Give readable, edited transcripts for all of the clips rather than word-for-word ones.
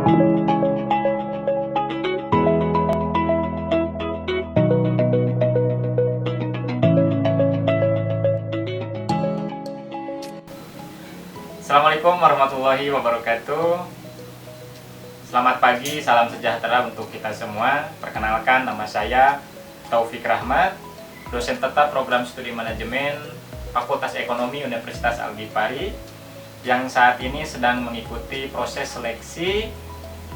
Assalamualaikum warahmatullahi wabarakatuh. Selamat pagi, salam sejahtera untuk kita semua. Perkenalkan, nama saya Taufik Rahmat, dosen tetap program studi manajemen Fakultas Ekonomi Universitas Al-Ghifari, yang saat ini sedang mengikuti proses seleksi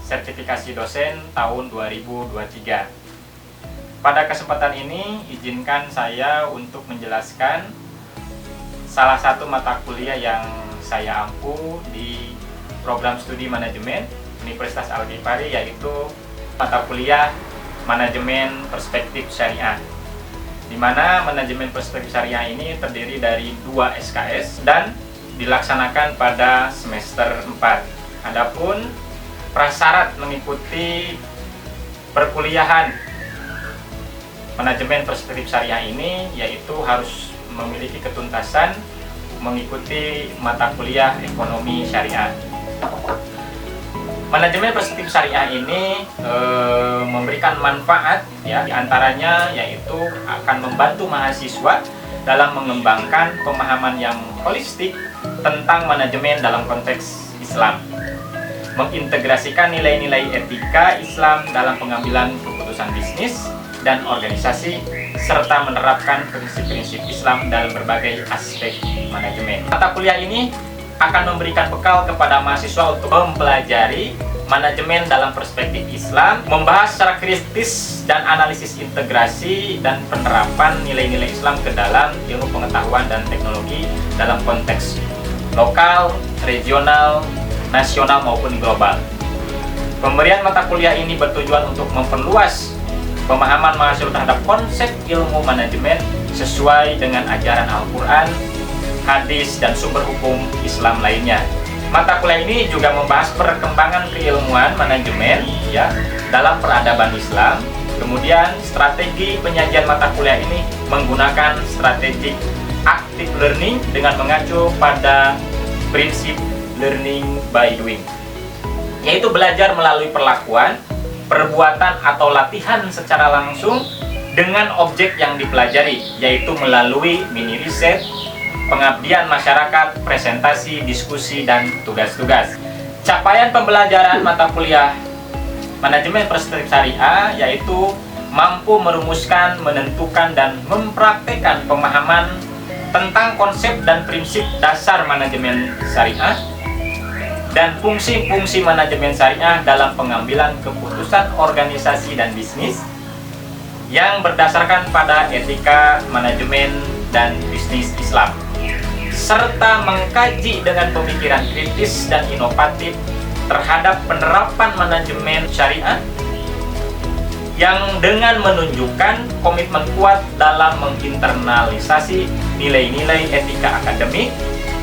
sertifikasi dosen tahun 2023. Pada kesempatan ini, izinkan saya untuk menjelaskan salah satu mata kuliah yang saya ampu di program studi manajemen Universitas Al-Ghifari, yaitu mata kuliah Manajemen Perspektif Syariah, di mana manajemen perspektif syariah ini terdiri dari 2 SKS dan dilaksanakan pada semester 4. Adapun prasyarat mengikuti perkuliahan manajemen perspektif syariah ini yaitu harus memiliki ketuntasan mengikuti mata kuliah ekonomi syariah. Manajemen perspektif syariah ini memberikan manfaat, ya, diantaranya yaitu akan membantu mahasiswa dalam mengembangkan pemahaman yang holistik tentang manajemen dalam konteks Islam, mengintegrasikan nilai-nilai etika Islam dalam pengambilan keputusan bisnis dan organisasi, serta menerapkan prinsip-prinsip Islam dalam berbagai aspek manajemen. Mata kuliah ini akan memberikan bekal kepada mahasiswa untuk mempelajari manajemen dalam perspektif Islam, membahas secara kritis dan analisis integrasi dan penerapan nilai-nilai Islam ke dalam ilmu pengetahuan dan teknologi dalam konteks lokal, regional, nasional maupun global. Pemberian mata kuliah ini bertujuan untuk memperluas pemahaman mahasiswa terhadap konsep ilmu manajemen sesuai dengan ajaran Al-Quran, hadis, dan sumber hukum Islam lainnya. Mata kuliah ini juga membahas perkembangan keilmuan manajemen, ya, dalam peradaban Islam. Kemudian strategi penyajian mata kuliah ini menggunakan strategi active learning dengan mengacu pada prinsip learning by doing, yaitu belajar melalui perlakuan, perbuatan atau latihan secara langsung dengan objek yang dipelajari, yaitu melalui mini riset, pengabdian masyarakat, presentasi, diskusi, dan tugas-tugas. Capaian pembelajaran mata kuliah manajemen perspektif syariah yaitu mampu merumuskan, menentukan, dan mempraktekkan pemahaman tentang konsep dan prinsip dasar manajemen syariah dan fungsi-fungsi manajemen syariah dalam pengambilan keputusan organisasi dan bisnis yang berdasarkan pada etika manajemen dan bisnis Islam, serta mengkaji dengan pemikiran kritis dan inovatif terhadap penerapan manajemen syariah yang dengan menunjukkan komitmen kuat dalam menginternalisasi nilai-nilai etika akademik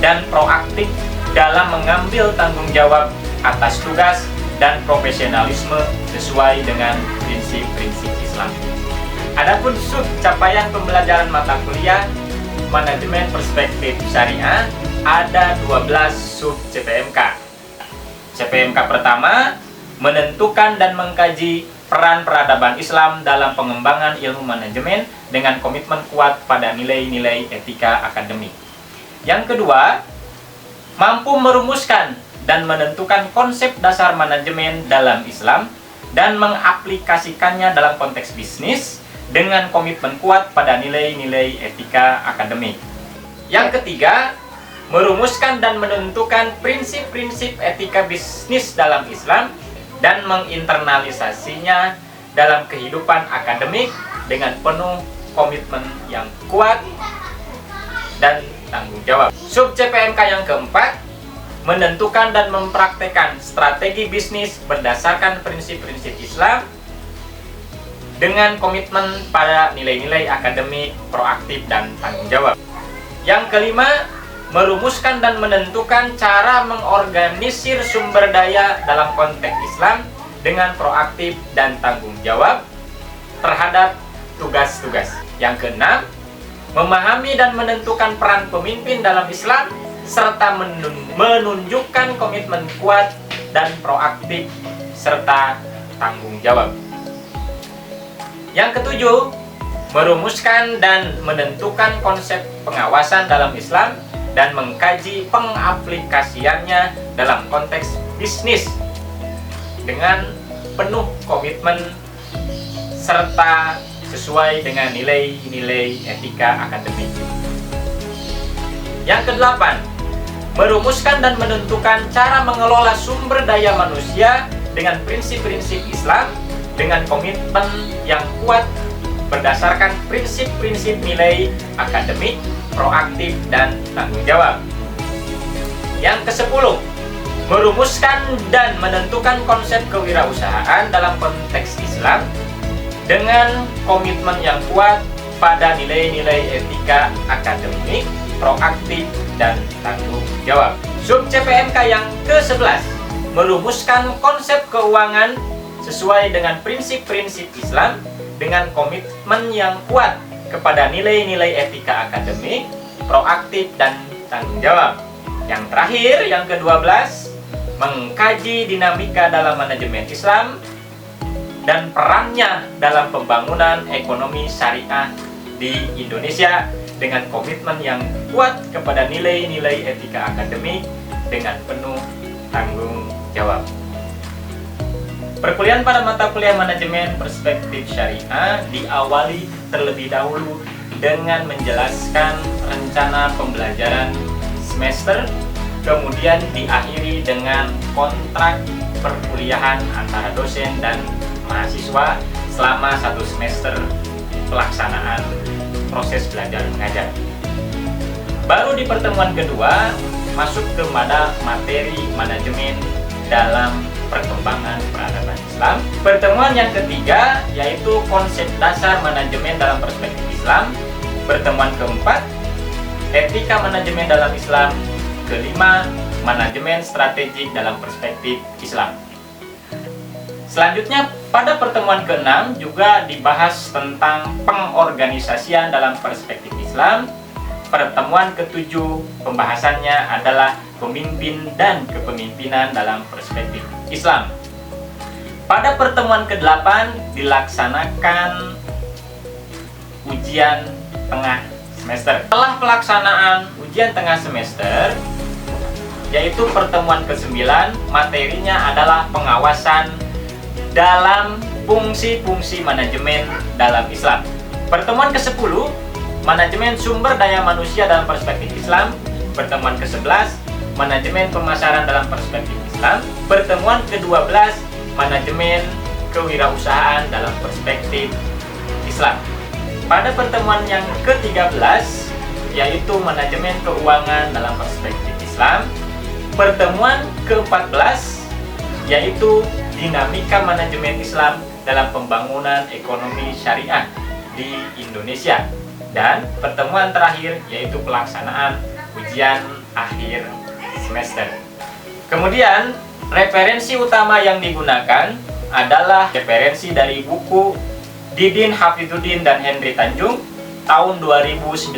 dan proaktif dalam mengambil tanggung jawab atas tugas dan profesionalisme sesuai dengan prinsip-prinsip Islam. Adapun sub capaian pembelajaran mata kuliah manajemen perspektif syariah ada 12 sub CPMK. CPMK pertama, menentukan dan mengkaji peran peradaban Islam dalam pengembangan ilmu manajemen dengan komitmen kuat pada nilai-nilai etika akademik. Yang kedua, mampu merumuskan dan menentukan konsep dasar manajemen dalam Islam dan mengaplikasikannya dalam konteks bisnis dengan komitmen kuat pada nilai-nilai etika akademik. Yang ketiga, merumuskan dan menentukan prinsip-prinsip etika bisnis dalam Islam dan menginternalisasinya dalam kehidupan akademik dengan penuh komitmen yang kuat dan tanggung jawab. Sub CPMK yang keempat, menentukan dan mempraktekkan strategi bisnis berdasarkan prinsip-prinsip Islam dengan komitmen pada nilai-nilai akademik, proaktif, dan tanggung jawab. Yang kelima, merumuskan dan menentukan cara mengorganisir sumber daya dalam konteks Islam dengan proaktif dan tanggung jawab terhadap tugas-tugas. Yang keenam, memahami dan menentukan peran pemimpin dalam Islam serta menunjukkan komitmen kuat dan proaktif, serta tanggung jawab. Yang ketujuh, merumuskan dan menentukan konsep pengawasan dalam Islam dan mengkaji pengaplikasiannya dalam konteks bisnis dengan penuh komitmen serta sesuai dengan nilai-nilai etika akademik. Yang kedelapan, merumuskan dan menentukan cara mengelola sumber daya manusia dengan prinsip-prinsip Islam dengan komitmen yang kuat berdasarkan prinsip-prinsip nilai akademik, proaktif, dan tanggung jawab. Yang ke-10, merumuskan dan menentukan konsep kewirausahaan dalam konteks Islam dengan komitmen yang kuat pada nilai-nilai etika akademik, proaktif, dan tanggung jawab. Sub CPMK yang ke-11, merumuskan konsep keuangan sesuai dengan prinsip-prinsip Islam dengan komitmen yang kuat kepada nilai-nilai etika akademik, proaktif, dan tanggung jawab. Yang terakhir, yang ke-12, mengkaji dinamika dalam manajemen Islam dan perannya dalam pembangunan ekonomi syariah di Indonesia dengan komitmen yang kuat kepada nilai-nilai etika akademik dengan penuh tanggung jawab. Perkuliahan pada mata kuliah manajemen perspektif syariah diawali terlebih dahulu dengan menjelaskan rencana pembelajaran semester, kemudian diakhiri dengan kontrak perkuliahan antara dosen dan mahasiswa selama 1 semester pelaksanaan proses belajar mengajar. Baru di pertemuan kedua masuk kepada materi manajemen dalam perkembangan peradaban Islam. Pertemuan yang ketiga yaitu konsep dasar manajemen dalam perspektif Islam. Pertemuan keempat, etika manajemen dalam Islam. Kelima, manajemen strategik dalam perspektif Islam. Selanjutnya pada pertemuan ke-6 juga dibahas tentang pengorganisasian dalam perspektif Islam. Pertemuan ke-7 pembahasannya adalah pemimpin dan kepemimpinan dalam perspektif Islam. Pada pertemuan ke-8 dilaksanakan ujian tengah semester. Setelah pelaksanaan ujian tengah semester, yaitu pertemuan ke-9, materinya adalah pengawasan dalam fungsi-fungsi manajemen dalam Islam. Pertemuan ke-10, manajemen sumber daya manusia dalam perspektif Islam. Pertemuan ke-11, manajemen pemasaran dalam perspektif Islam. Pertemuan ke-12, manajemen kewirausahaan dalam perspektif Islam. Pada pertemuan yang ke-13, yaitu manajemen keuangan dalam perspektif Islam. Pertemuan ke-14, yaitu dinamika manajemen Islam dalam pembangunan ekonomi syariah di Indonesia. Dan pertemuan terakhir yaitu pelaksanaan ujian akhir semester. Kemudian referensi utama yang digunakan adalah referensi dari buku Didin Hafidzuddin dan Henry Tanjung tahun 2019,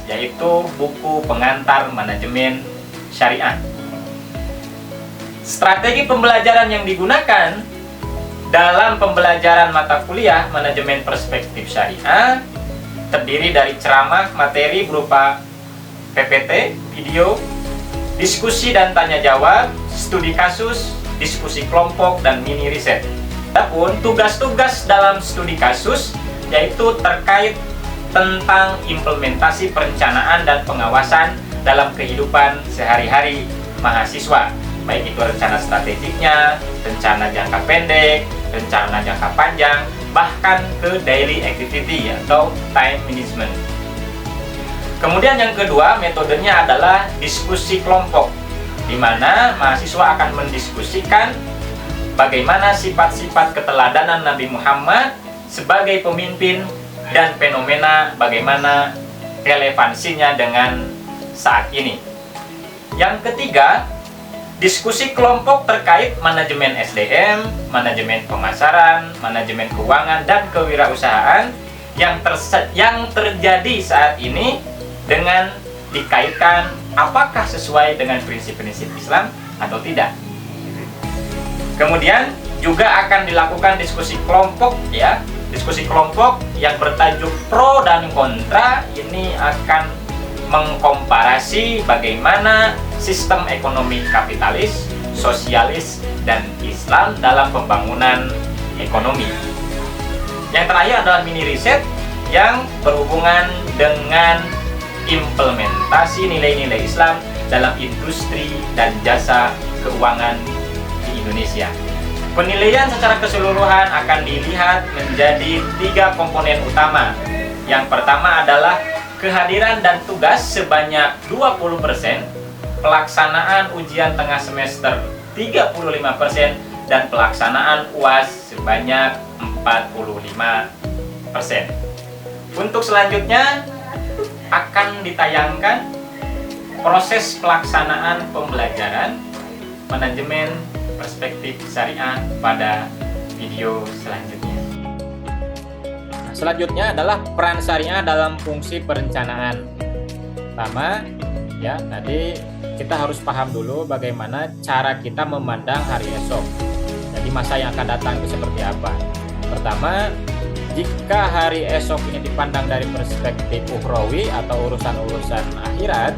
yaitu buku pengantar manajemen syariah. Strategi pembelajaran yang digunakan dalam pembelajaran mata kuliah manajemen perspektif syariah terdiri dari ceramah materi berupa PPT, video, diskusi dan tanya jawab, studi kasus, diskusi kelompok, dan mini riset. Adapun tugas-tugas dalam studi kasus yaitu terkait tentang implementasi perencanaan dan pengawasan dalam kehidupan sehari-hari mahasiswa, baik itu rencana strategiknya, rencana jangka pendek, rencana jangka panjang, bahkan ke daily activity atau time management. Kemudian yang kedua, metodenya adalah diskusi kelompok, di mana mahasiswa akan mendiskusikan bagaimana sifat-sifat keteladanan Nabi Muhammad sebagai pemimpin dan fenomena bagaimana relevansinya dengan saat ini. Yang ketiga, diskusi kelompok terkait manajemen SDM, manajemen pemasaran, manajemen keuangan, dan kewirausahaan yang terjadi saat ini dengan dikaitkan apakah sesuai dengan prinsip-prinsip Islam atau tidak. Kemudian juga akan dilakukan diskusi kelompok ya. Diskusi kelompok yang bertajuk pro dan kontra ini akan mengkomparasi bagaimana sistem ekonomi kapitalis, sosialis, dan Islam dalam pembangunan ekonomi. Yang terakhir adalah mini riset yang berhubungan dengan implementasi nilai-nilai Islam dalam industri dan jasa keuangan di Indonesia. Penilaian secara keseluruhan akan dilihat menjadi 3 komponen utama. Yang pertama adalah kehadiran dan tugas sebanyak 20%, pelaksanaan ujian tengah semester 35%, dan pelaksanaan UAS sebanyak 45%. Untuk selanjutnya akan ditayangkan proses pelaksanaan pembelajaran manajemen perspektif syariah pada video selanjutnya. Nah, selanjutnya adalah peran syariah dalam fungsi perencanaan. Pertama, ya tadi kita harus paham dulu bagaimana cara kita memandang hari esok. Jadi masa yang akan datang itu seperti apa. Pertama, jika hari esok ini dipandang dari perspektif ukhrawi atau urusan-urusan akhirat,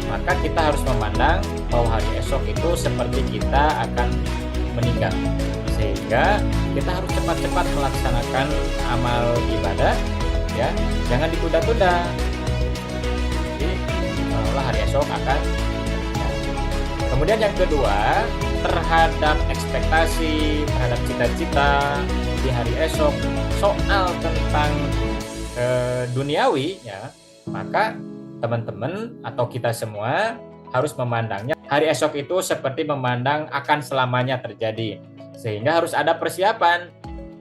maka kita harus memandang bahwa hari esok itu seperti kita akan meninggal, sehingga kita harus cepat-cepat melaksanakan amal ibadah, ya, jangan ditunda-tunda. Jadi seolah hari esok akan. Kemudian yang kedua, terhadap ekspektasi, terhadap cita-cita di hari esok, soal tentang duniawi, ya, maka teman-teman atau kita semua harus memandangnya hari esok itu seperti memandang akan selamanya terjadi, sehingga harus ada persiapan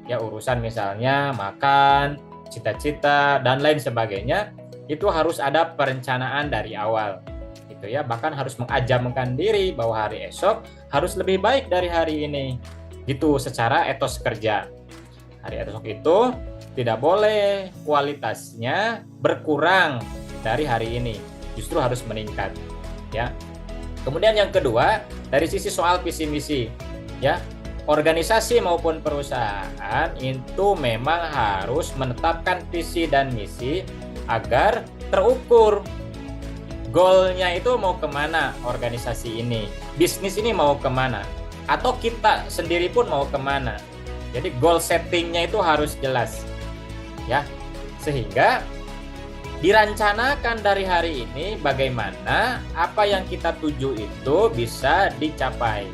ya, urusan misalnya makan, cita-cita dan lain sebagainya, itu harus ada perencanaan dari awal gitu ya. Bahkan harus mengajamkan diri bahwa hari esok harus lebih baik dari hari ini gitu, secara etos kerja. Hari esok itu tidak boleh kualitasnya berkurang dari hari ini, justru harus meningkat ya. Kemudian yang kedua, dari sisi soal visi misi ya, organisasi maupun perusahaan itu memang harus menetapkan visi dan misi agar terukur goalnya itu mau kemana, organisasi ini, bisnis ini mau kemana, atau kita sendiri pun mau kemana. Jadi goal settingnya itu harus jelas ya, sehingga dirancanakan dari hari ini bagaimana apa yang kita tuju itu bisa dicapai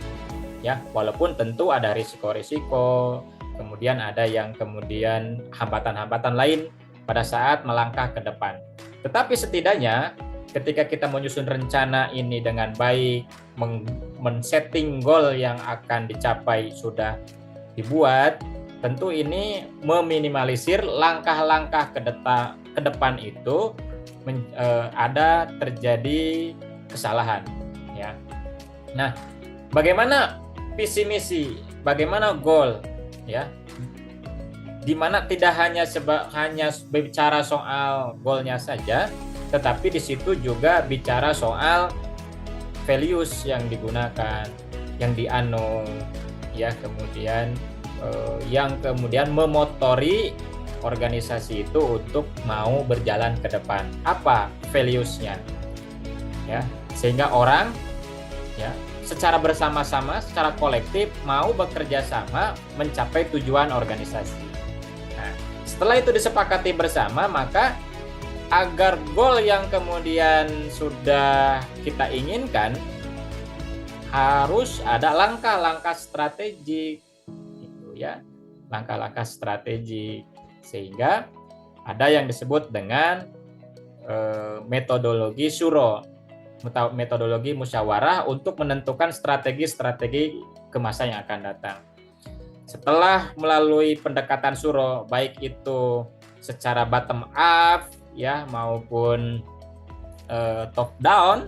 ya, walaupun tentu ada risiko-risiko, kemudian ada yang kemudian hambatan-hambatan lain pada saat melangkah ke depan. Tetapi setidaknya ketika kita menyusun rencana ini dengan baik, men-setting goal yang akan dicapai sudah dibuat, tentu ini meminimalisir langkah-langkah ke depan itu ada terjadi kesalahan ya. Nah, bagaimana visi misi, bagaimana goal ya, dimana tidak hanya bicara soal goalnya saja, tetapi di situ juga bicara soal values yang digunakan, yang dianut ya, kemudian yang kemudian memotori organisasi itu untuk mau berjalan ke depan. Apa values-nya ya, sehingga orang ya secara bersama-sama, secara kolektif mau bekerja sama mencapai tujuan organisasi. Nah, setelah itu disepakati bersama, maka agar goal yang kemudian sudah kita inginkan harus ada langkah-langkah strategik gitu ya, langkah-langkah strategik, sehingga ada yang disebut dengan metodologi syuro, metodologi musyawarah untuk menentukan strategi-strategi ke masa yang akan datang. Setelah melalui pendekatan syuro, baik itu secara bottom up ya maupun top down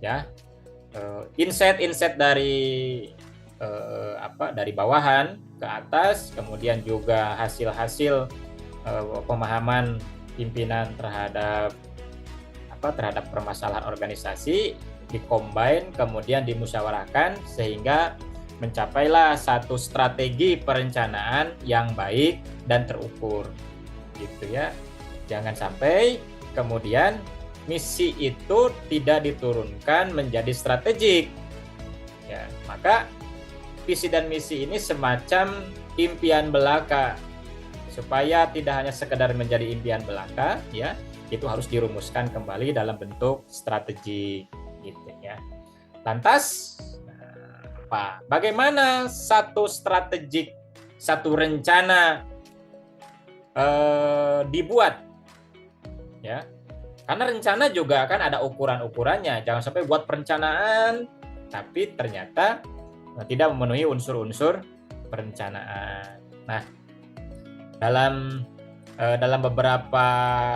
ya, insight dari dari bawahan ke atas, kemudian juga hasil-hasil pemahaman pimpinan terhadap permasalahan organisasi dikombin, kemudian dimusyawarahkan sehingga mencapailah satu strategi perencanaan yang baik dan terukur, gitu ya. Jangan sampai kemudian misi itu tidak diturunkan menjadi strategik. Ya, maka visi dan misi ini semacam impian belaka. Supaya tidak hanya sekedar menjadi impian belaka, ya, itu harus dirumuskan kembali dalam bentuk strategi, gitu ya. Lantas, bagaimana satu strategik, satu rencana dibuat, ya? Karena rencana juga kan ada ukuran-ukurannya. Jangan sampai buat perencanaan, tapi ternyata tidak memenuhi unsur-unsur perencanaan. Nah, dalam beberapa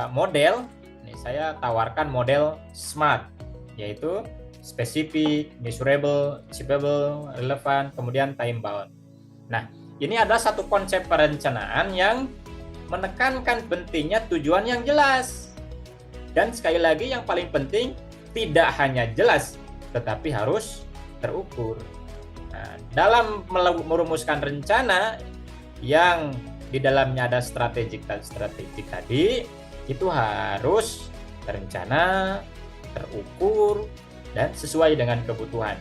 model, ini saya tawarkan model SMART, yaitu specific, measurable, achievable, relevant, kemudian time bound. Nah, ini adalah satu konsep perencanaan yang menekankan pentingnya tujuan yang jelas. Dan sekali lagi yang paling penting, tidak hanya jelas, tetapi harus terukur. Nah, dalam merumuskan rencana yang di dalamnya ada strategik tadi, itu harus terencana, terukur, dan sesuai dengan kebutuhan.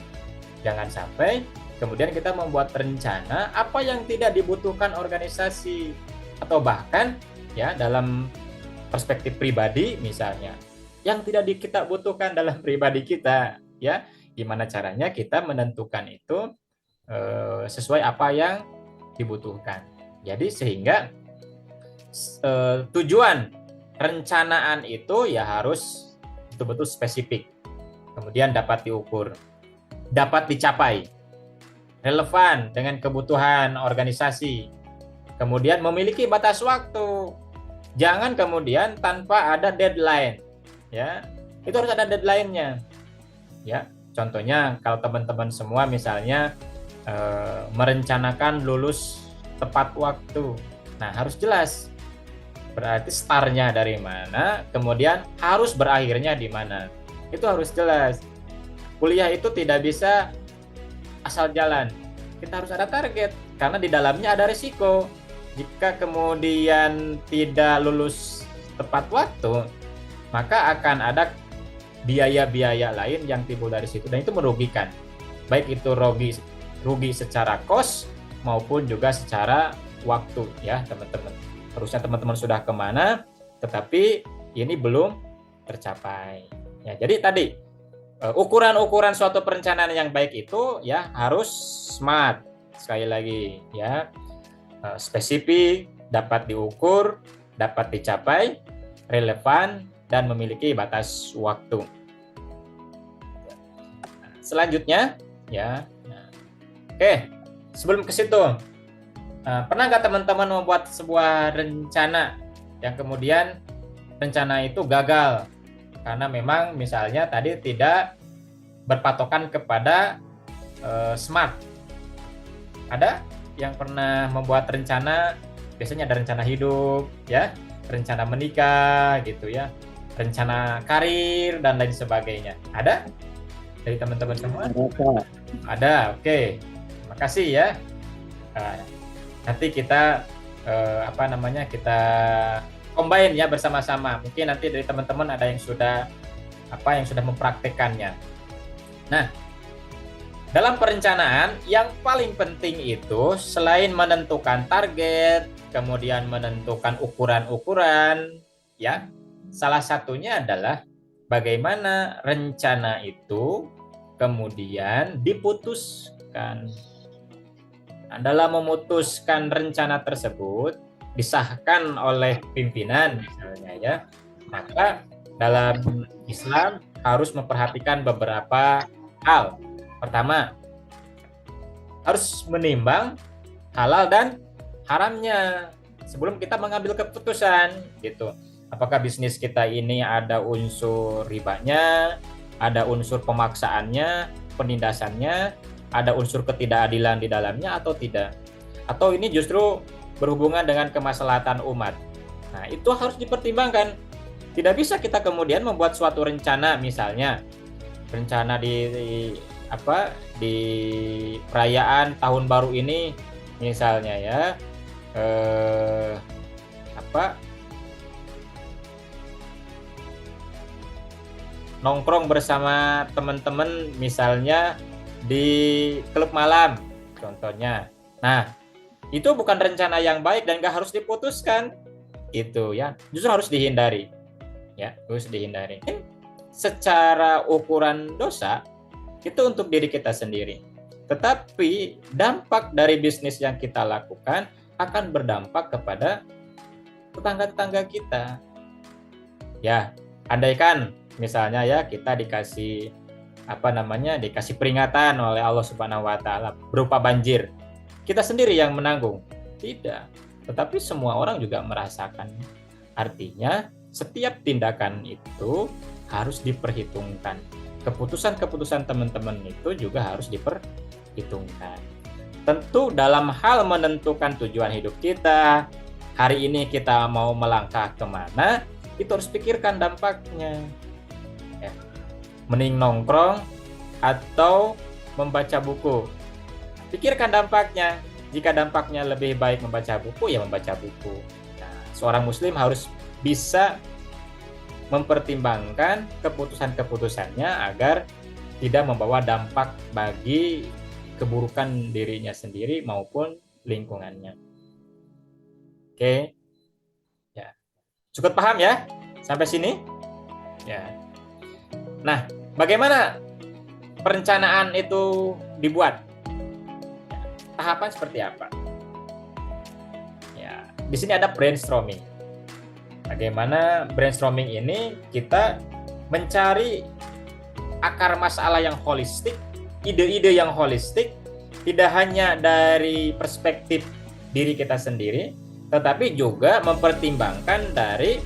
Jangan sampai kemudian kita membuat rencana apa yang tidak dibutuhkan organisasi, atau bahkan ya dalam perspektif pribadi misalnya, yang tidak kita butuhkan dalam pribadi kita, ya gimana caranya kita menentukan itu sesuai apa yang dibutuhkan. Jadi sehingga tujuan rencanaan itu ya harus betul-betul spesifik, kemudian dapat diukur, dapat dicapai, relevan dengan kebutuhan organisasi, kemudian memiliki batas waktu. Jangan kemudian tanpa ada deadline, ya itu harus ada deadline-nya. Ya, contohnya kalau teman-teman semua misalnya merencanakan lulus tepat waktu, nah harus jelas berarti startnya dari mana, kemudian harus berakhirnya di mana, itu harus jelas. Kuliah itu tidak bisa asal jalan, kita harus ada target karena di dalamnya ada risiko. Jika kemudian tidak lulus tepat waktu, maka akan ada biaya-biaya lain yang timbul dari situ, dan itu merugikan, baik itu rugi secara cost maupun juga secara waktu, ya teman-teman. Harusnya teman-teman sudah kemana, tetapi ini belum tercapai. Ya, jadi tadi ukuran-ukuran suatu perencanaan yang baik itu ya harus SMART. Sekali lagi ya, spesifik, dapat diukur, dapat dicapai, relevan, dan memiliki batas waktu. Selanjutnya ya, oke. Sebelum ke situ, pernah nggak teman-teman membuat sebuah rencana yang kemudian rencana itu gagal karena memang misalnya tadi tidak berpatokan kepada SMART? Ada yang pernah membuat rencana, biasanya ada rencana hidup, ya, rencana menikah, gitu ya, rencana karir dan lain sebagainya. Ada dari teman-teman semua? Ada, oke. Kasih ya. Nanti kita kita combine ya bersama-sama. Mungkin nanti dari teman-teman ada yang sudah mempraktekannya. Nah, dalam perencanaan yang paling penting itu selain menentukan target, kemudian menentukan ukuran-ukuran, ya, salah satunya adalah bagaimana rencana itu kemudian diputuskan. Dalam memutuskan rencana tersebut disahkan oleh pimpinan misalnya ya, maka dalam Islam harus memperhatikan beberapa hal. Pertama, harus menimbang halal dan haramnya sebelum kita mengambil keputusan gitu. Apakah bisnis kita ini ada unsur ribanya, ada unsur pemaksaannya, penindasannya, ada unsur ketidakadilan di dalamnya atau tidak, atau ini justru berhubungan dengan kemaslahatan umat. Nah, itu harus dipertimbangkan. Tidak bisa kita kemudian membuat suatu rencana, misalnya rencana di perayaan tahun baru ini misalnya ya nongkrong bersama teman-teman misalnya di klub malam contohnya. Nah, itu bukan rencana yang baik dan gak harus diputuskan gitu ya, justru harus dihindari ya, harus dihindari. Secara ukuran dosa itu untuk diri kita sendiri, tetapi dampak dari bisnis yang kita lakukan akan berdampak kepada tetangga-tetangga kita ya. Andaikan misalnya ya kita dikasih dikasih peringatan oleh Allah Subhanahu wa taala berupa banjir. Kita sendiri yang menanggung? Tidak. Tetapi semua orang juga merasakan. Artinya setiap tindakan itu harus diperhitungkan. Keputusan-keputusan teman-teman itu juga harus diperhitungkan. Tentu dalam hal menentukan tujuan hidup kita, hari ini kita mau melangkah kemana, itu harus pikirkan dampaknya. Ya. Mending nongkrong atau membaca buku. Pikirkan dampaknya. Jika dampaknya lebih baik membaca buku, ya membaca buku. Nah, seorang muslim harus bisa mempertimbangkan keputusan-keputusannya agar tidak membawa dampak bagi keburukan dirinya sendiri maupun lingkungannya. Oke. Ya. Cukup paham ya? Sampai sini? Ya. Nah, bagaimana perencanaan itu dibuat? Tahapan seperti apa? Ya, di sini ada brainstorming. Bagaimana brainstorming ini kita mencari akar masalah yang holistik, ide-ide yang holistik, tidak hanya dari perspektif diri kita sendiri, tetapi juga mempertimbangkan dari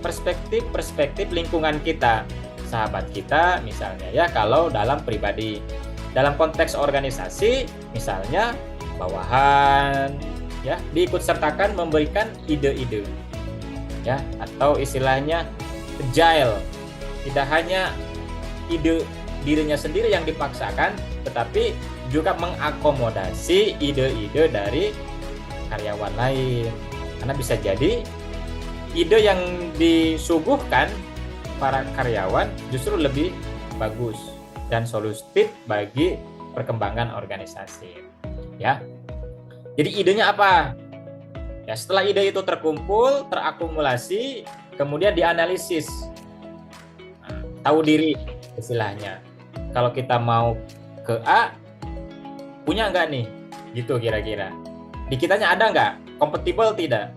perspektif lingkungan kita, sahabat kita misalnya ya, kalau dalam pribadi. Dalam konteks organisasi, misalnya bawahan, ya diikut sertakan memberikan ide-ide, ya atau istilahnya agile. Tidak hanya ide dirinya sendiri yang dipaksakan, tetapi juga mengakomodasi ide-ide dari karyawan lain. Karena bisa jadi ide yang disuguhkan para karyawan justru lebih bagus dan solutif bagi perkembangan organisasi. Ya. Jadi idenya apa? Ya, setelah ide itu terkumpul, terakumulasi, kemudian dianalisis. Nah, tahu diri istilahnya. Kalau kita mau ke A, punya nggak nih? Gitu kira-kira. Di kitanya ada nggak? Kompatibel tidak?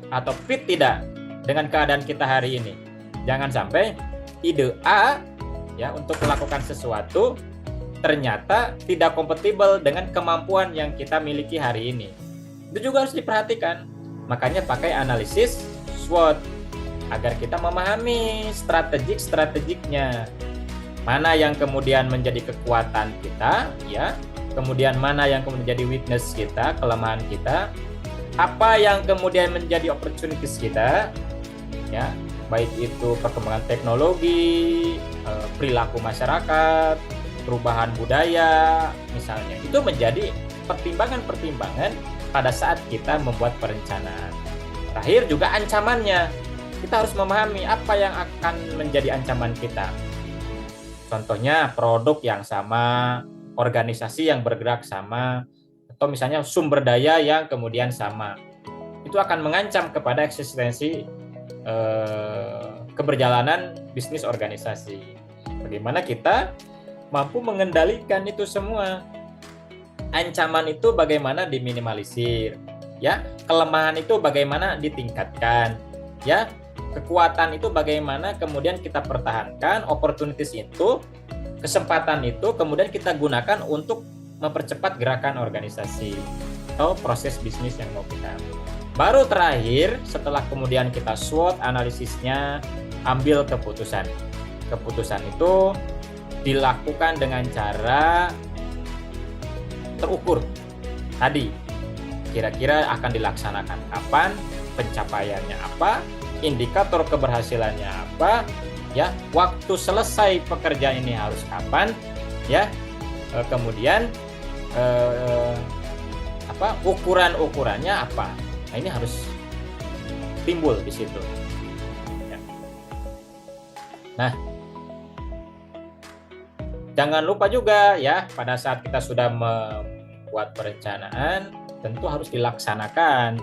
Atau fit tidak dengan keadaan kita hari ini? Jangan sampai ide A ya untuk melakukan sesuatu ternyata tidak kompatibel dengan kemampuan yang kita miliki hari ini. Itu juga harus diperhatikan. Makanya pakai analisis SWOT agar kita memahami strategiknya. Mana yang kemudian menjadi kekuatan kita, ya. Kemudian mana yang kemudian menjadi weakness kita, kelemahan kita. Apa yang kemudian menjadi opportunities kita, ya. Baik itu perkembangan teknologi, perilaku masyarakat, perubahan budaya, misalnya. Itu menjadi pertimbangan-pertimbangan pada saat kita membuat perencanaan. Terakhir juga ancamannya. Kita harus memahami apa yang akan menjadi ancaman kita. Contohnya produk yang sama, organisasi yang bergerak sama, atau misalnya sumber daya yang kemudian sama. Itu akan mengancam kepada eksistensi keberjalanan bisnis organisasi. Bagaimana kita mampu mengendalikan itu semua? Ancaman itu bagaimana diminimalisir, ya? Kelemahan itu bagaimana ditingkatkan, ya? Kekuatan itu bagaimana kemudian kita pertahankan, opportunities itu, kesempatan itu kemudian kita gunakan untuk mempercepat gerakan organisasi atau proses bisnis yang mau kita ambil. Baru terakhir, setelah kemudian kita SWOT analisisnya, ambil keputusan. Keputusan itu dilakukan dengan cara terukur. Tadi, kira-kira akan dilaksanakan kapan, pencapaiannya apa, indikator keberhasilannya apa, ya, waktu selesai pekerjaan ini harus kapan, ya. Kemudian ukurannya apa? Nah, ini harus timbul di situ. Ya. Nah, jangan lupa juga ya, pada saat kita sudah membuat perencanaan, tentu harus dilaksanakan.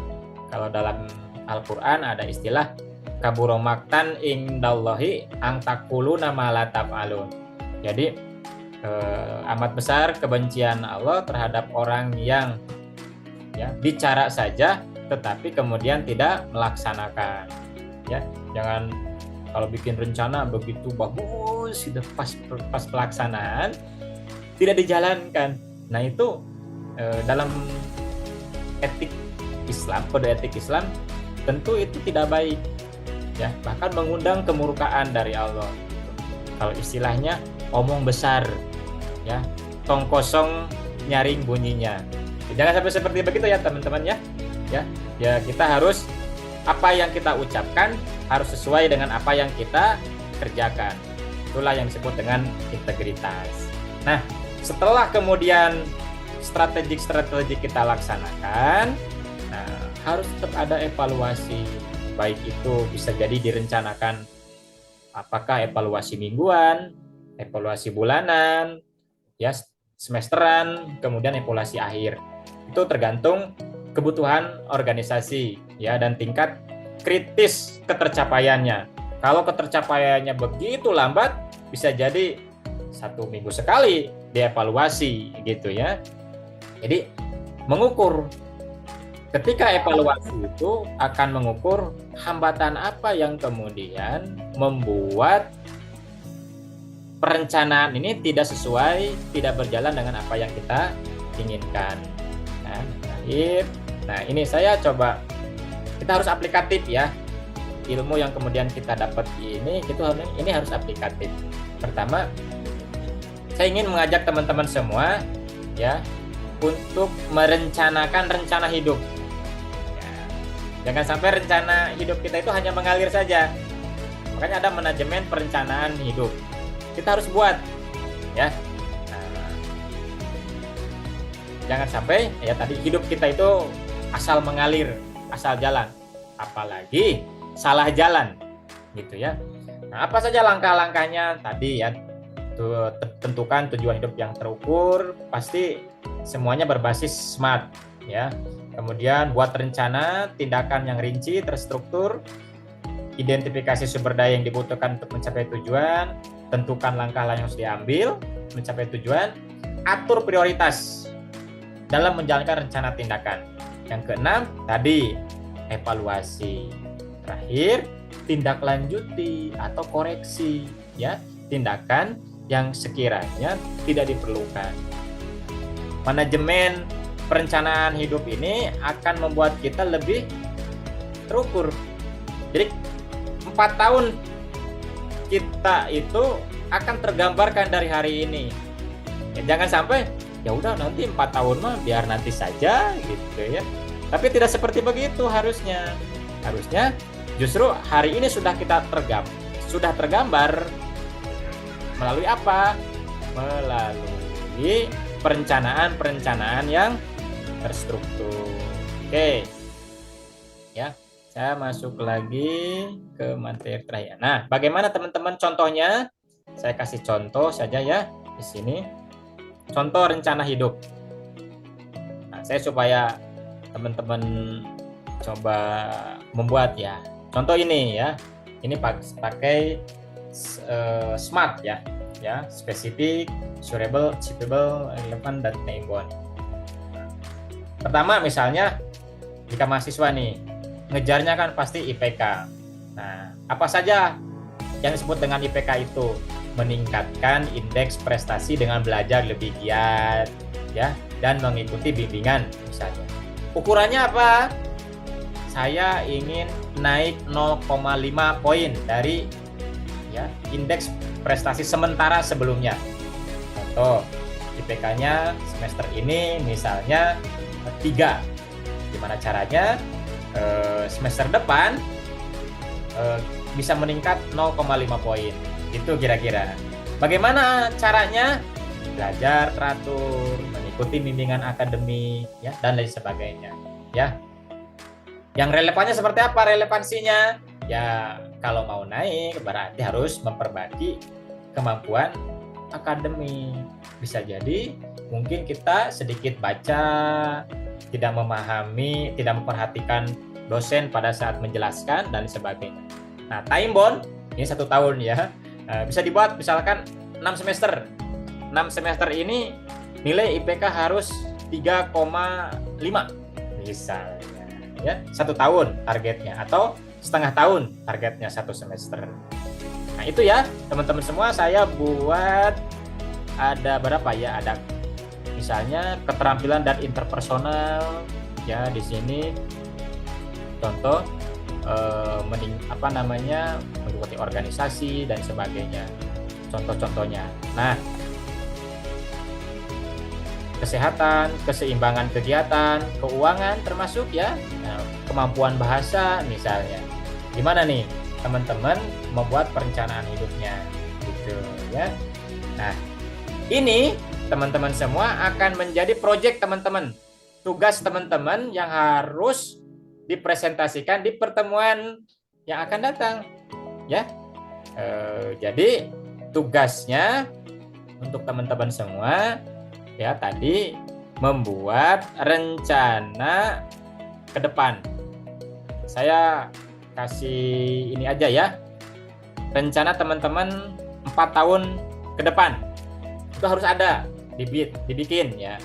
Kalau dalam Al-Quran ada istilah kaburo maktan indallahi ang taquluna ma la taf'alun. Jadi amat besar kebencian Allah terhadap orang yang ya bicara saja tetapi kemudian tidak melaksanakan. Ya, jangan kalau bikin rencana begitu bagus, sudah pas pelaksanaan tidak dijalankan. Nah, itu dalam etik Islam, kode etik Islam tentu itu tidak baik. Ya, bahkan mengundang kemurkaan dari Allah. Kalau istilahnya omong besar, ya, tong kosong nyaring bunyinya. Jangan sampai seperti begitu ya teman-teman ya. Ya kita harus apa yang kita ucapkan harus sesuai dengan apa yang kita kerjakan. Itulah yang disebut dengan integritas. Nah, setelah kemudian strategi kita laksanakan, nah, harus tetap ada evaluasi. Baik itu bisa jadi direncanakan apakah evaluasi mingguan, evaluasi bulanan, ya semesteran, kemudian evaluasi akhir. Itu tergantung kebutuhan organisasi ya dan tingkat kritis ketercapaiannya. Kalau ketercapaiannya begitu lambat, bisa jadi 1 minggu sekali dievaluasi gitu ya. Jadi mengukur. Ketika evaluasi itu akan mengukur hambatan apa yang kemudian membuat perencanaan ini tidak sesuai, tidak berjalan dengan apa yang kita inginkan. Nah, ini saya coba, kita harus aplikatif ya. Ilmu yang kemudian kita dapat ini harus aplikatif. Pertama, saya ingin mengajak teman-teman semua ya untuk merencanakan rencana hidup. Jangan sampai rencana hidup kita itu hanya mengalir saja. Makanya ada manajemen perencanaan hidup. Kita harus buat, ya. Nah, jangan sampai ya tadi hidup kita itu asal mengalir, asal jalan, apalagi salah jalan, gitu ya. Nah, apa saja langkah-langkahnya tadi ya? Tentukan tujuan hidup yang terukur, pasti semuanya berbasis SMART, ya. Kemudian buat rencana, tindakan yang rinci, terstruktur, identifikasi sumber daya yang dibutuhkan untuk mencapai tujuan, tentukan langkah-langkah yang harus diambil mencapai tujuan, atur prioritas dalam menjalankan rencana tindakan. Yang keenam, tadi evaluasi. Terakhir, tindak lanjuti atau koreksi, ya, tindakan yang sekiranya tidak diperlukan. Manajemen perencanaan hidup ini akan membuat kita lebih terukur. Jadi 4 tahun kita itu akan tergambarkan dari hari ini. Ya, jangan sampai ya udah nanti 4 tahun mah biar nanti saja gitu ya. Tapi tidak seperti begitu harusnya. Harusnya justru hari ini sudah kita tergambar melalui apa? Melalui perencanaan yang terstruktur. Oke. Ya, saya masuk lagi ke materi terakhir. Nah, bagaimana teman-teman contohnya? Saya kasih contoh saja ya di sini. Contoh rencana hidup. Nah, saya supaya teman-teman coba membuat ya. Contoh ini ya. Ini pakai SMART ya. Ya, spesifik, measurable, achievable, relevant, dan time-bound. Pertama misalnya jika mahasiswa nih ngejarnya kan pasti IPK. Nah, apa saja yang disebut dengan IPK itu? Meningkatkan indeks prestasi dengan belajar lebih giat, ya, dan mengikuti bimbingan misalnya. Ukurannya apa? Saya ingin naik 0,5 poin dari ya indeks prestasi sementara sebelumnya. Contoh, IPK-nya semester ini misalnya 3. Gimana caranya semester depan bisa meningkat 0,5 poin. Itu kira-kira. Bagaimana caranya? belajar teratur, mengikuti bimbingan akademik, ya, dan lain sebagainya. Ya, yang relevannya seperti apa relevansinya? Ya, kalau mau naik berarti harus memperbaiki kemampuan akademik. Bisa jadi mungkin kita sedikit baca, tidak memahami, tidak memperhatikan dosen pada saat menjelaskan dan sebagainya. Nah, time bond ini 1 tahun ya. Bisa dibuat misalkan 6 semester. 6 semester ini nilai IPK harus 3,5 misalnya ya. 1 tahun targetnya atau setengah tahun targetnya 1 semester. Nah, itu ya teman-teman semua, saya buat ada berapa ya? Ada misalnya keterampilan dan interpersonal ya, di sini contoh mengikuti organisasi dan sebagainya, contoh-contohnya. Nah, kesehatan, keseimbangan kegiatan, keuangan termasuk ya, kemampuan bahasa misalnya. Gimana nih teman-teman membuat perencanaan hidupnya gitu ya. Nah, ini teman-teman semua akan menjadi proyek teman-teman, tugas teman-teman yang harus dipresentasikan di pertemuan yang akan datang ya. Jadi tugasnya untuk teman-teman semua ya tadi membuat rencana ke depan. Saya kasih ini aja ya, rencana teman-teman 4 tahun ke depan itu harus ada dibikin ya.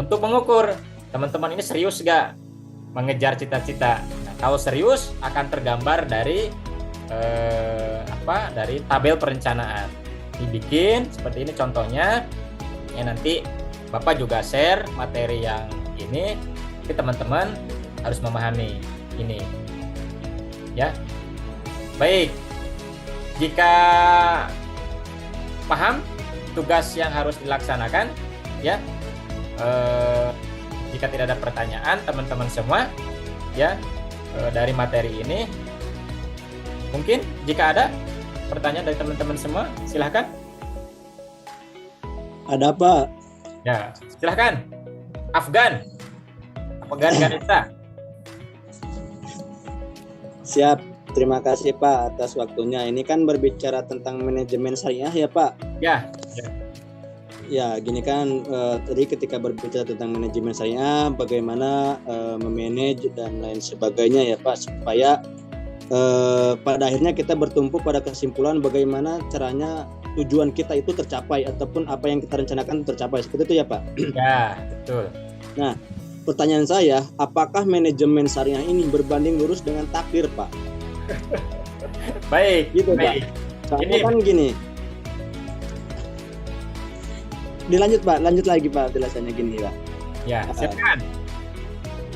Untuk mengukur teman-teman ini serius gak mengejar cita-cita. Nah, kalau serius akan tergambar dari dari tabel perencanaan dibikin seperti ini contohnya ya. Nanti Bapak juga share materi yang ini, tapi teman-teman harus memahami ini ya. Baik, jika paham tugas yang harus dilaksanakan ya, jika tidak ada pertanyaan teman-teman semua ya dari materi ini, mungkin jika ada pertanyaan dari teman-teman semua silahkan. Ada Pak? Ya, silahkan. Afgan Ganesha. Siap, terima kasih Pak atas waktunya. Ini kan berbicara tentang manajemen syariah ya Pak? Ya. Ya, gini kan tadi ketika berbicara tentang manajemen syariah, bagaimana memanage dan lain sebagainya ya Pak, supaya pada akhirnya kita bertumpu pada kesimpulan bagaimana caranya tujuan kita itu tercapai ataupun apa yang kita rencanakan tercapai, seperti itu ya Pak? Ya, betul. Nah, pertanyaan saya, apakah manajemen syariah ini berbanding lurus dengan takdir Pak? Baik, gitu baik. Pak. Ini kan gini. Dilanjut Pak, lanjut lagi Pak penjelasannya gini Pak. Ya, silakan.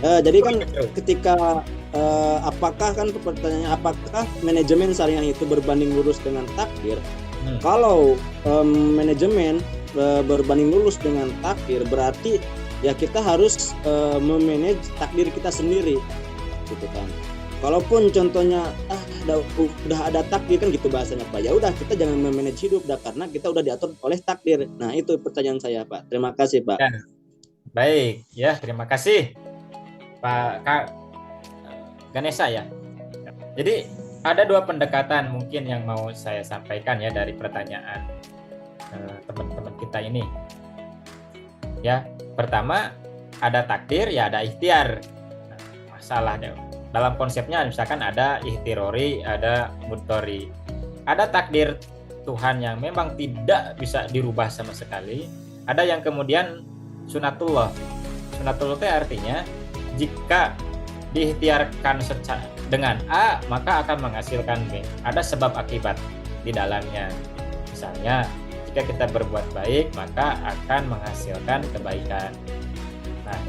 Jadi kan ketika apakah kan pertanyaannya apakah manajemen syariah itu berbanding lurus dengan takdir? Kalau manajemen berbanding lurus dengan takdir, berarti ya kita harus memanage takdir kita sendiri, gitu kan. Kalaupun contohnya udah ada takdir kan gitu bahasanya Pak, ya udah kita jangan memanage hidup dah karena kita udah diatur oleh takdir. Nah, itu pertanyaan saya Pak. Terima kasih Pak. Ya. Baik, ya terima kasih Pak Ganesha ya. Jadi ada 2 pendekatan mungkin yang mau saya sampaikan ya dari pertanyaan teman-teman kita ini. Ya, pertama ada takdir ya ada ikhtiar. Nah, masalahnya dalam konsepnya misalkan ada ikhtirori, ada mudhari. Ada takdir Tuhan yang memang tidak bisa dirubah sama sekali. Ada yang kemudian sunatullah. Sunatullah itu artinya jika diikhtiarkan dengan A, maka akan menghasilkan B. Ada sebab akibat di dalamnya. Misalnya, jika kita berbuat baik, maka akan menghasilkan kebaikan. Nah,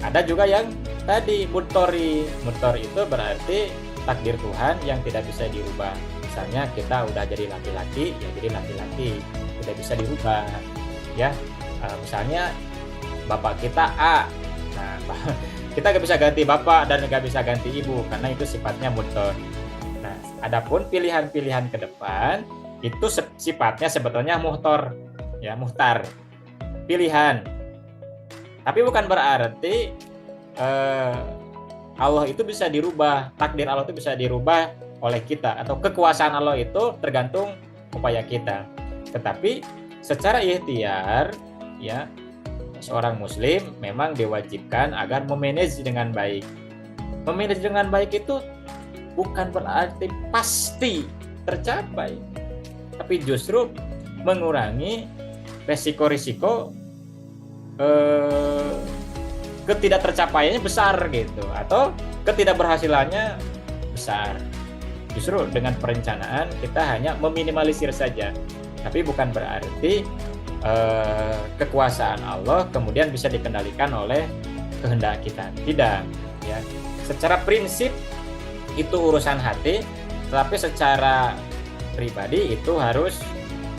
ada juga yang tadi mudhari. Mudhari itu berarti takdir Tuhan yang tidak bisa dirubah. Misalnya kita udah jadi laki-laki, ya jadi laki-laki, tidak bisa dirubah. Ya, misalnya bapak kita A. Nah, kita nggak bisa ganti bapak dan nggak bisa ganti ibu karena itu sifatnya mudhari. Nah, adapun pilihan-pilihan ke depan itu sifatnya sebetulnya muhtor. ya, muhtar, pilihan. Tapi bukan berarti Allah itu bisa dirubah, takdir Allah itu bisa dirubah oleh kita, atau kekuasaan Allah itu tergantung upaya kita. Tetapi secara ikhtiar, ya, seorang muslim memang diwajibkan agar memanage dengan baik. Memanage dengan baik itu bukan berarti pasti tercapai, tapi justru mengurangi resiko-risiko ketidaktercapaiannya besar gitu, atau ketidakberhasilannya besar. Justru dengan perencanaan kita hanya meminimalisir saja, tapi bukan berarti kekuasaan Allah kemudian bisa dikendalikan oleh kehendak kita. Tidak, ya. Secara prinsip itu urusan hati, tetapi secara pribadi itu harus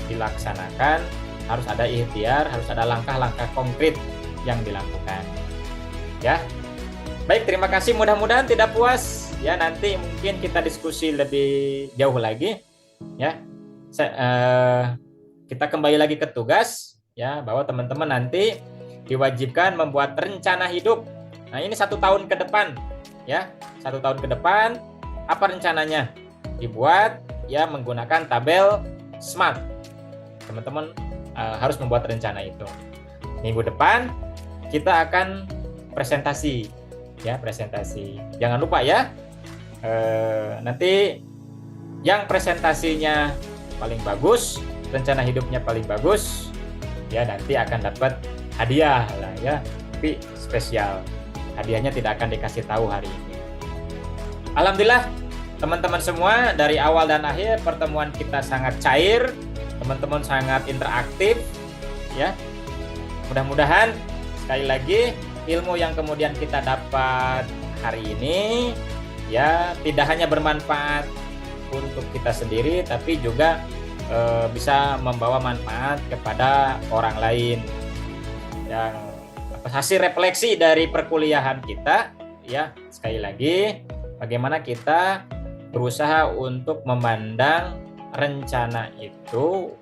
dilaksanakan, harus ada ikhtiar, harus ada langkah-langkah konkret yang dilakukan. Ya. Baik, terima kasih. Mudah-mudahan tidak puas. Ya, nanti mungkin kita diskusi lebih jauh lagi. Ya, kita kembali lagi ke tugas. Ya, bahwa teman-teman nanti diwajibkan membuat rencana hidup. Nah, ini 1 tahun ke depan. Ya, 1 tahun ke depan. Apa rencananya? Dibuat ya menggunakan tabel SMART. Teman-teman harus membuat rencana itu. Minggu depan kita akan presentasi. Ya, presentasi. Jangan lupa ya. Nanti yang presentasinya paling bagus, rencana hidupnya paling bagus, ya nanti akan dapat hadiah lah ya, tapi spesial. Hadiahnya tidak akan dikasih tahu hari ini. Alhamdulillah teman-teman semua, dari awal dan akhir pertemuan kita sangat cair, teman-teman sangat interaktif, ya. Mudah-mudahan sekali lagi ilmu yang kemudian kita dapat hari ini ya tidak hanya bermanfaat untuk kita sendiri, tapi juga bisa membawa manfaat kepada orang lain. Yang hasil refleksi dari perkuliahan kita ya, sekali lagi bagaimana kita berusaha untuk memandang rencana itu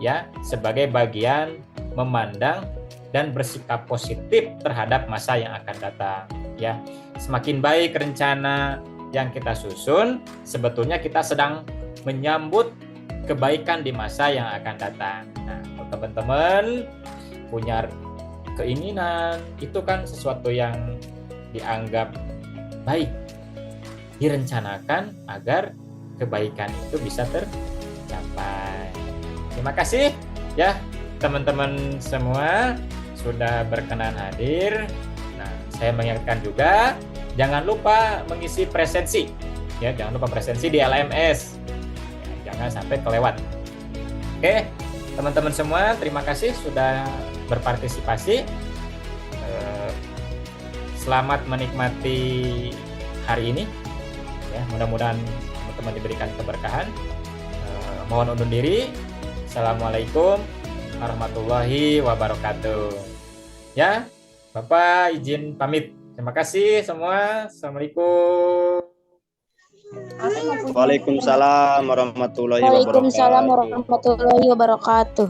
ya sebagai bagian memandang dan bersikap positif terhadap masa yang akan datang ya. Semakin baik rencana yang kita susun, sebetulnya kita sedang menyambut kebaikan di masa yang akan datang. Nah, kalau teman-teman punya keinginan, itu kan sesuatu yang dianggap baik. Direncanakan agar kebaikan itu bisa tercapai. Terima kasih ya teman-teman semua sudah berkenan hadir. Nah, saya mengingatkan juga jangan lupa mengisi presensi. Ya, jangan lupa presensi di LMS. Ya, jangan sampai kelewat. Oke, teman-teman semua, terima kasih sudah berpartisipasi. Selamat menikmati hari ini. Ya, mudah-mudahan teman-teman diberikan keberkahan. Mohon undur diri. Assalamualaikum warahmatullahi wabarakatuh. Ya, Bapak izin pamit. Terima kasih semua. Assalamualaikum. Waalaikumsalam warahmatullahi wabarakatuh. Waalaikumsalam warahmatullahi wabarakatuh.